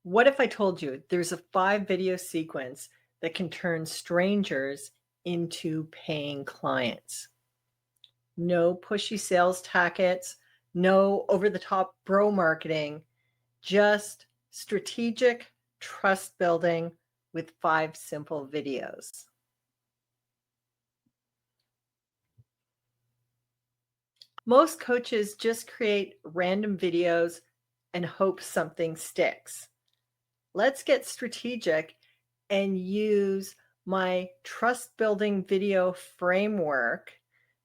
What if I told you there's a 5 video sequence that can turn strangers into paying clients? No pushy sales tactics, no over the top bro marketing, just strategic trust building with 5 simple videos. Most coaches just create random videos and hope something sticks. Let's get strategic and use my trust building video framework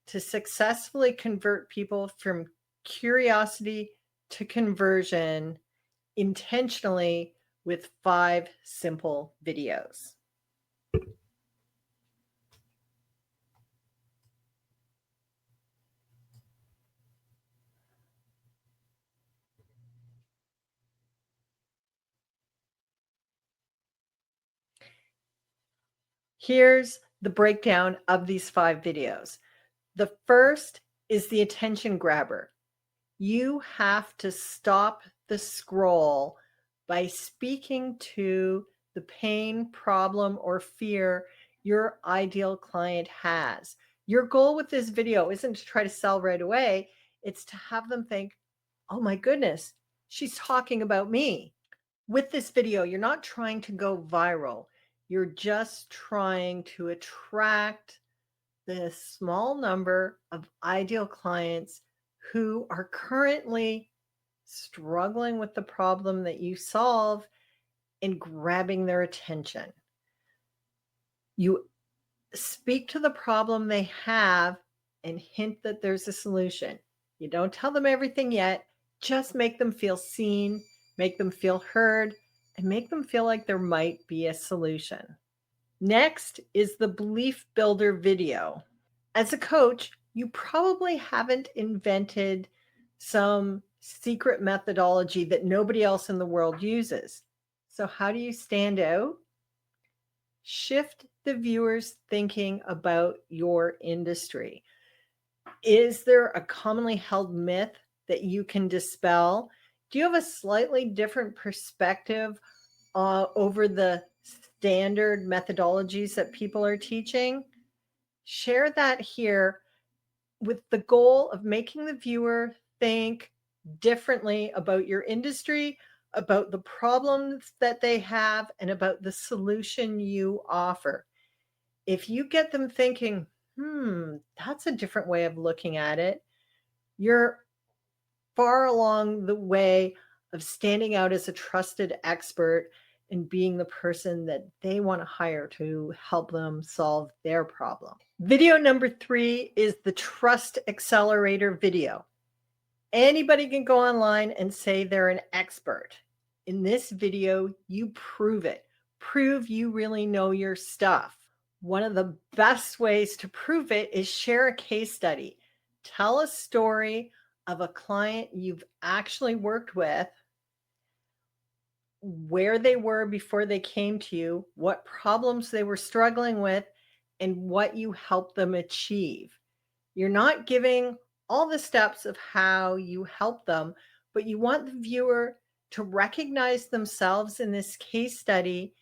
to successfully convert people from curiosity to conversion intentionally with 5 simple videos. Here's the breakdown of these 5 videos. The first is the attention grabber. You have to stop the scroll by speaking to the pain, problem, or fear your ideal client has. Your goal with this video isn't to try to sell right away, it's to have them think, oh my goodness, she's talking about me. With this video, you're not trying to go viral, you're just trying to attract the small number of ideal clients who are currently struggling with the problem that you solve and grabbing their attention. You speak to the problem they have and hint that there's a solution. You don't tell them everything yet, just make them feel seen, make them feel heard, and make them feel like there might be a solution. Next is the belief builder video. As a coach, you probably haven't invented some secret methodology that nobody else in the world uses. So, how do you stand out? Shift the viewer's thinking about your industry. Is there a commonly held myth that you can dispel? Do you have a slightly different perspective over the standard methodologies that people are teaching? Share that here with the goal of making the viewer think differently about your industry, about the problems that they have, and about the solution you offer. If you get them thinking, that's a different way of looking at it, you're far along the way of standing out as a trusted expert and being the person that they want to hire to help them solve their problem. Video number 3 is the Trust Accelerator video. Anybody can go online and say they're an expert. In this video, you prove it. Prove you really know your stuff. One of the best ways to prove it is share a case study. Tell a story of a client you've actually worked with, where they were before they came to you, what problems they were struggling with, and what you helped them achieve. You're not giving all the steps of how you help them, but you want the viewer to recognize themselves in this case study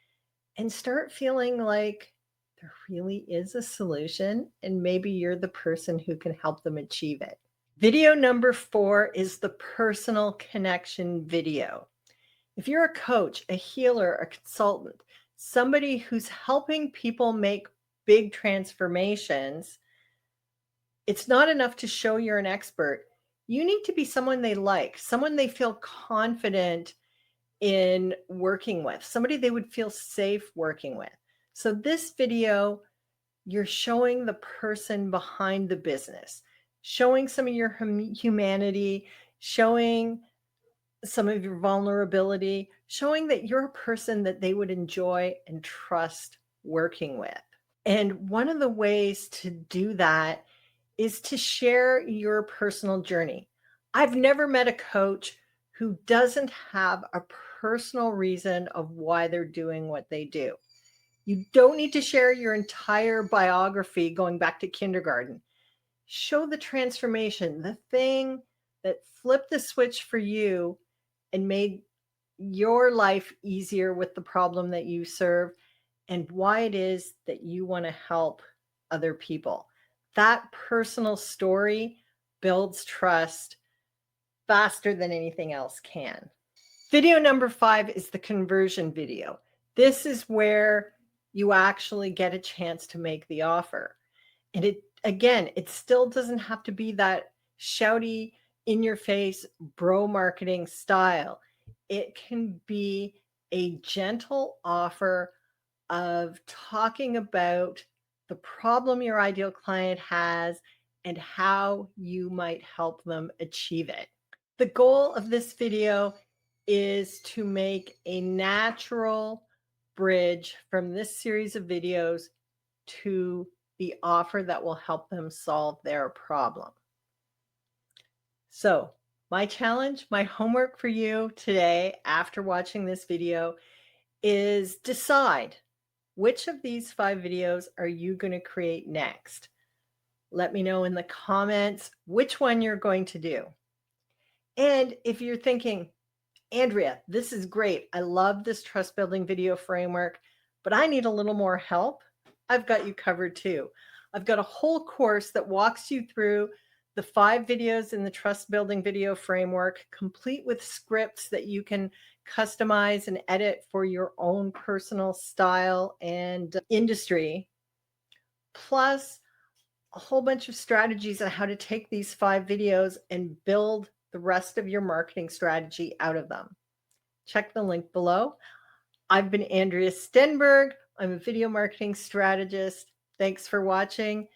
and start feeling like there really is a solution, and maybe you're the person who can help them achieve it. Video number 4 is the personal connection video. If you're a coach, a healer, a consultant, somebody who's helping people make big transformations, it's not enough to show you're an expert. You need to be someone they like, someone they feel confident in working with, somebody they would feel safe working with. So this video, you're showing the person behind the business, showing some of your humanity, showing some of your vulnerability, showing that you're a person that they would enjoy and trust working with. And one of the ways to do that is to share your personal journey. I've never met a coach who doesn't have a personal reason of why they're doing what they do. You don't need to share your entire biography going back to kindergarten. Show the transformation, the thing that flipped the switch for you and made your life easier with the problem that you serve and why it is that you want to help other people. That personal story builds trust faster than anything else can. Video number 5 is the conversion video. This is where you actually get a chance to make the offer. And it still doesn't have to be that shouty, in your face, bro marketing style. It can be a gentle offer of talking about the problem your ideal client has and how you might help them achieve it. The goal of this video is to make a natural bridge from this series of videos to the offer that will help them solve their problem. So, my challenge, my homework for you today after watching this video is decide which of these 5 videos are you going to create next. Let me know in the comments which one you're going to do. And if you're thinking, Andrea, this is great. I love this trust building video framework, but I need a little more help. I've got you covered too. I've got a whole course that walks you through the 5 videos in the trust building video framework, complete with scripts that you can customize and edit for your own personal style and industry, plus a whole bunch of strategies on how to take these 5 videos and build the rest of your marketing strategy out of them. Check the link below. I've been Andrea Stenberg. I'm a video marketing strategist. Thanks for watching.